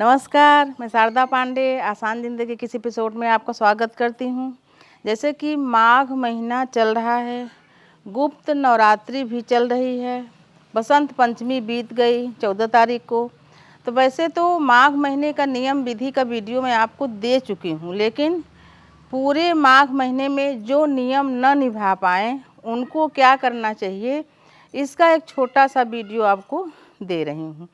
नमस्कार, मैं शारदा पांडे आसान ज़िंदगी के किसी एपिसोड में आपका स्वागत करती हूँ। जैसे कि माघ महीना चल रहा है, गुप्त नवरात्रि भी चल रही है, बसंत पंचमी बीत गई 14 तारीख को। तो वैसे तो माघ महीने का नियम विधि का वीडियो मैं आपको दे चुकी हूँ, लेकिन पूरे माघ महीने में जो नियम न निभा पाएँ उनको क्या करना चाहिए, इसका एक छोटा सा वीडियो आपको दे रही हूँ।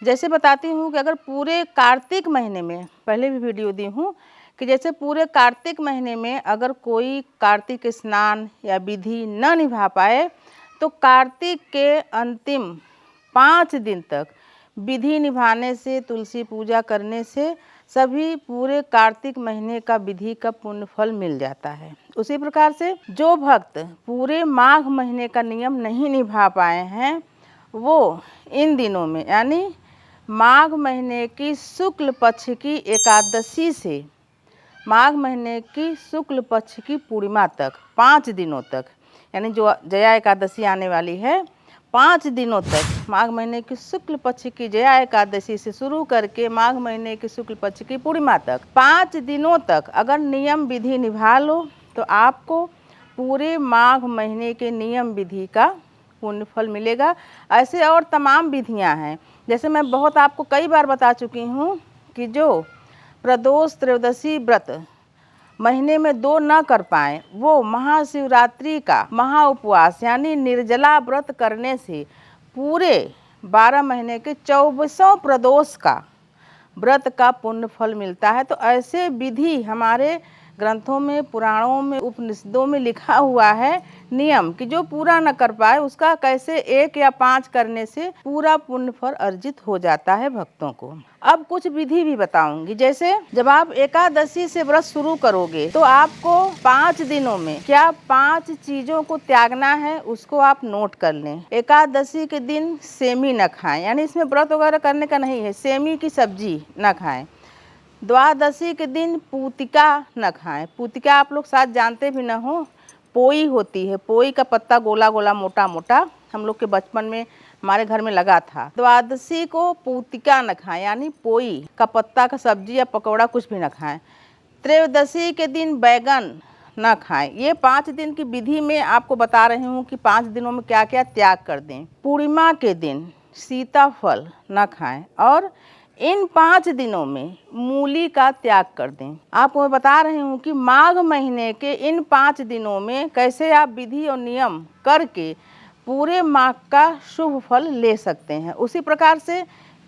जैसे बताती हूँ कि अगर पूरे कार्तिक महीने में, पहले भी वीडियो दी हूँ कि जैसे पूरे कार्तिक महीने में अगर कोई कार्तिक स्नान या विधि न निभा पाए तो कार्तिक के अंतिम 5 दिन तक विधि निभाने से, तुलसी पूजा करने से सभी पूरे कार्तिक महीने का विधि का पुण्य फल मिल जाता है। उसी प्रकार से जो भक्त पूरे माघ महीने का नियम नहीं निभा पाए हैं वो इन दिनों में यानी माघ महीने की शुक्ल पक्ष की एकादशी से माघ महीने की शुक्ल पक्ष की पूर्णिमा तक 5 दिनों तक, यानी जो जया एकादशी आने वाली है 5 दिनों तक, माघ महीने की शुक्ल पक्ष की जया एकादशी से शुरू करके माघ महीने की शुक्ल पक्ष की पूर्णिमा तक 5 दिनों तक अगर नियम विधि निभा लो तो आपको पूरे माघ महीने के नियम विधि का पुण्य फल मिलेगा। ऐसे और तमाम विधियां हैं, जैसे मैं बहुत आपको कई बार बता चुकी हूँ कि जो प्रदोष त्रयोदशी व्रत महीने में 2 न कर पाए वो महाशिवरात्रि का महा उपवास यानी निर्जला व्रत करने से पूरे 12 महीने के 24 प्रदोष का व्रत का पुण्य फल मिलता है। तो ऐसे विधि हमारे ग्रंथों में, पुराणों में, उपनिषदों में लिखा हुआ है नियम कि जो पूरा न कर पाए उसका कैसे 1 या 5 करने से पूरा पुण्य फल अर्जित हो जाता है भक्तों को। अब कुछ विधि भी बताऊंगी। जैसे जब आप एकादशी से व्रत शुरू करोगे तो आपको 5 दिनों में क्या 5 चीजों को त्यागना है उसको आप नोट कर लें। एकादशी के दिन सेमी न खाएं, यानी इसमें व्रत वगैरह करने का नहीं है, सेमी की सब्जी न खाएं। द्वादशी के दिन पूतिका न खाएं। पूतिका आप लोग शायद जानते भी न हो, पोई होती है, पोई का पत्ता गोला गोला मोटा मोटा, हम लोग के बचपन में हमारे घर में लगा था। द्वादशी को पूतिका न खाएं, यानी पोई का पत्ता का सब्जी या पकौड़ा कुछ भी न खाएं। त्रयोदशी के दिन बैगन न खाएं। ये 5 दिन की विधि में आपको बता रही हूँ कि 5 दिनों में क्या क्या त्याग कर दें। पूर्णिमा के दिन सीताफल न खाएं और इन 5 दिनों में मूली का त्याग कर दें। आपको मैं बता रही हूँ कि माघ महीने के इन 5 दिनों में कैसे आप विधि और नियम करके पूरे माघ का शुभ फल ले सकते हैं। उसी प्रकार से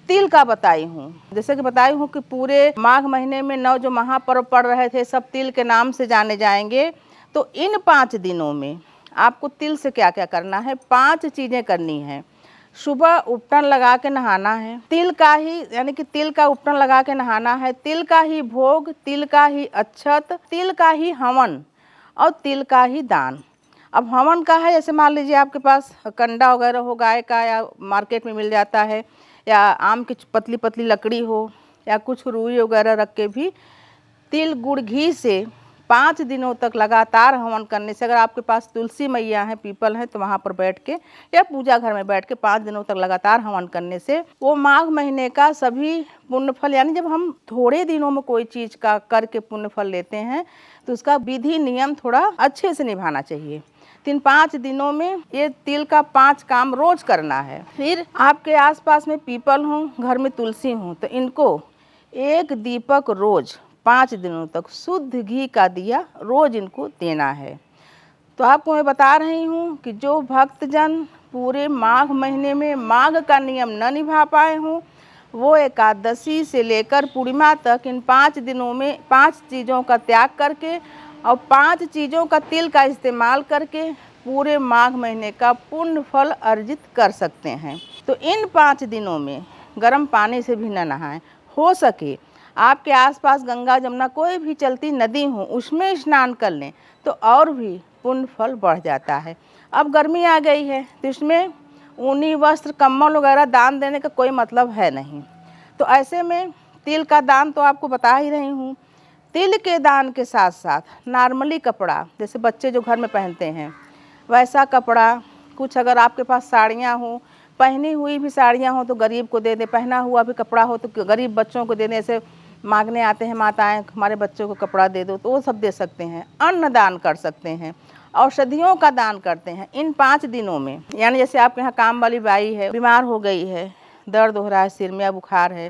तिल का बताई हूँ, जैसे कि बताई हूँ कि पूरे माघ महीने में 9 जो महापर्व पड़ रहे थे सब तिल के नाम से जाने जाएंगे। तो इन 5 दिनों में आपको तिल से क्या क्या करना है, 5 चीज़ें करनी है। सुबह उपटन लगा के नहाना है, तिल का ही यानी कि तिल का उपटन लगा के नहाना है, तिल का ही भोग, तिल का ही अक्षत, तिल का ही हवन और तिल का ही दान। अब हवन का है, जैसे मान लीजिए आपके पास कंडा वगैरह हो गाय का या मार्केट में मिल जाता है, या आम की पतली पतली लकड़ी हो या कुछ रुई वगैरह रख के भी तिल गुड़ घी से 5 दिनों तक लगातार हवन करने से, अगर आपके पास तुलसी मैया है, पीपल है, तो वहाँ पर बैठ के या पूजा घर में बैठ के 5 दिनों तक लगातार हवन करने से वो माघ महीने का सभी पुण्य फल, यानी जब हम थोड़े दिनों में कोई चीज़ का करके पुण्य फल लेते हैं तो उसका विधि नियम थोड़ा अच्छे से निभाना चाहिए। 5 दिनों में ये तिल का 5 काम रोज करना है। फिर आपके आसपास में पीपल हो, घर में तुलसी हो, तो इनको 1 दीपक रोज 5 दिनों तक शुद्ध घी का दिया रोज इनको देना है। तो आपको मैं बता रही हूँ कि जो भक्तजन पूरे माघ महीने में माघ का नियम न निभा पाए हों वो एकादशी से लेकर पूर्णिमा तक इन 5 दिनों में 5 चीज़ों का त्याग करके और 5 चीज़ों का तिल का इस्तेमाल करके पूरे माघ महीने का पुण्य फल अर्जित कर सकते हैं। तो इन 5 दिनों में गर्म पानी से भी न नहाएं। हो सके आपके आसपास गंगा जमुना कोई भी चलती नदी हो उसमें स्नान कर लें तो और भी पुण्य फल बढ़ जाता है। अब गर्मी आ गई है तो इसमें ऊनी वस्त्र, कम्बल वगैरह दान देने का कोई मतलब है नहीं। तो ऐसे में तिल का दान तो आपको बता ही रही हूँ। तिल के दान के साथ साथ नॉर्मली कपड़ा, जैसे बच्चे जो घर में पहनते हैं वैसा कपड़ा, कुछ अगर आपके पास साड़ियाँ हों, पहनी हुई भी साड़ियाँ हो तो गरीब को दे दें, पहना हुआ भी कपड़ा हो तो गरीब बच्चों को दे दें। ऐसे मांगने आते हैं माताएं, हमारे बच्चों को कपड़ा दे दो, तो वो सब दे सकते हैं। अन्न दान कर सकते हैं, औषधियों का दान करते हैं इन 5 दिनों में। यानी जैसे आपके यहाँ काम वाली बाई है, बीमार हो गई है, दर्द हो रहा है सिर में या बुखार है,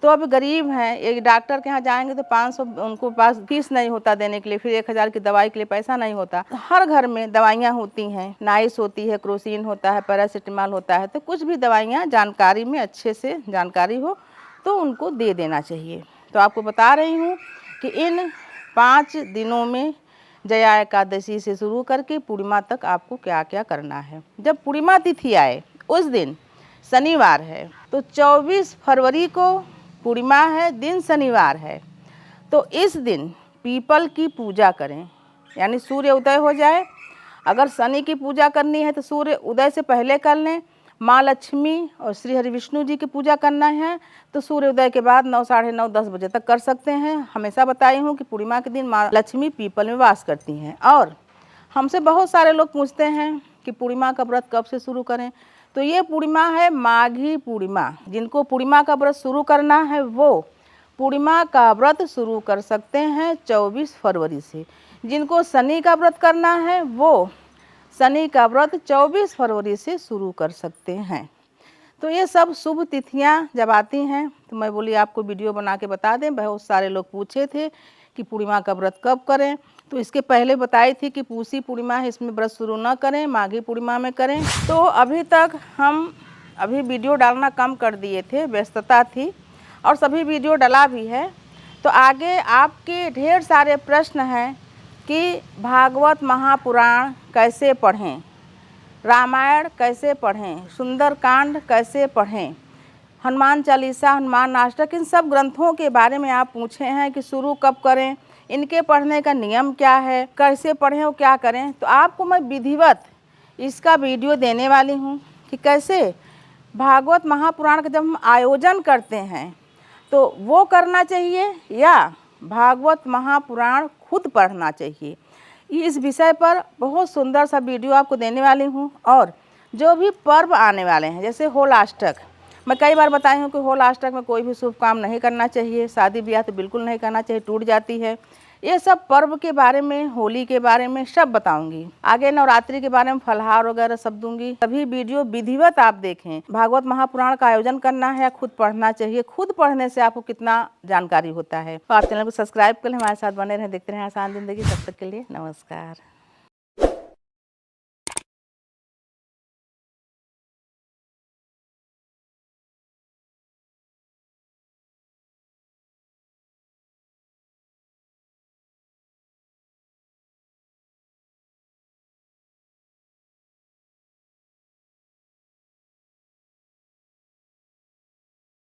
तो अब गरीब हैं, एक डॉक्टर के यहाँ जाएंगे तो 500 उनको पास फीस नहीं होता देने के लिए, फिर 1000 की दवाई के लिए पैसा नहीं होता। हर घर में दवाइयाँ होती हैं, नाइस होती है, क्रोसिन होता है, पैरासिटामॉल होता है। तो कुछ भी दवाइयाँ जानकारी में अच्छे से जानकारी हो तो उनको दे देना चाहिए। तो आपको बता रही हूँ कि इन 5 दिनों में जया एकादशी से शुरू करके पूर्णिमा तक आपको क्या क्या करना है। जब पूर्णिमा तिथि आए उस दिन शनिवार है, तो 24 फरवरी को पूर्णिमा है, दिन शनिवार है, तो इस दिन पीपल की पूजा करें। यानी सूर्य उदय हो जाए, अगर शनि की पूजा करनी है तो सूर्य उदय से पहले कर लें। माँ लक्ष्मी और श्री हरि विष्णु जी की पूजा करना है तो सूर्य उदय के बाद 9, साढ़े 9, 10 बजे तक कर सकते हैं। हमेशा बताई हूँ कि पूर्णिमा के दिन माँ लक्ष्मी पीपल में वास करती हैं। और हमसे बहुत सारे लोग पूछते हैं कि पूर्णिमा का व्रत कब से शुरू करें, तो ये पूर्णिमा है माघी पूर्णिमा। जिनको पूर्णिमा का व्रत शुरू करना है वो पूर्णिमा का व्रत शुरू कर सकते हैं 24 फरवरी से। जिनको शनि का व्रत करना है वो शनि का व्रत 24 फरवरी से शुरू कर सकते हैं। तो ये सब शुभ तिथियां जब आती हैं तो मैं बोली आपको वीडियो बना के बता दें। बहुत सारे लोग पूछे थे कि पूर्णिमा का व्रत कब करें, तो इसके पहले बताई थी कि पूसी पूर्णिमा है, इसमें व्रत शुरू ना करें, माघी पूर्णिमा में करें। तो अभी तक हम वीडियो डालना कम कर दिए थे, व्यस्तता थी, और सभी वीडियो डला भी है। तो आगे आपके ढेर सारे प्रश्न हैं कि भागवत महापुराण कैसे पढ़ें, रामायण कैसे पढ़ें, सुंदरकांड कैसे पढ़ें, हनुमान चालीसा, हनुमान अष्टक, इन सब ग्रंथों के बारे में आप पूछे हैं कि शुरू कब करें, इनके पढ़ने का नियम क्या है, कैसे पढ़ें और क्या करें। तो आपको मैं विधिवत इसका वीडियो देने वाली हूँ कि कैसे भागवत महापुराण का जब हम आयोजन करते हैं तो वो करना चाहिए या भागवत महापुराण खुद पढ़ना चाहिए। इस विषय पर बहुत सुंदर सा वीडियो आपको देने वाली हूँ। और जो भी पर्व आने वाले हैं, जैसे होलाष्टक, मैं कई बार बताई हूँ कि होलाष्टक में कोई भी शुभ काम नहीं करना चाहिए, शादी ब्याह तो बिल्कुल नहीं करना चाहिए, टूट जाती है। ये सब पर्व के बारे में, होली के बारे में सब बताऊंगी। आगे नवरात्रि के बारे में फलहार वगैरह सब दूंगी। सभी वीडियो विधिवत आप देखें। भागवत महापुराण का आयोजन करना है या खुद पढ़ना चाहिए, खुद पढ़ने से आपको कितना जानकारी होता है। तो आप चैनल को सब्सक्राइब कर लें, हमारे साथ बने रहें, देखते रहें आसान जिंदगी। तब तक के लिए नमस्कार।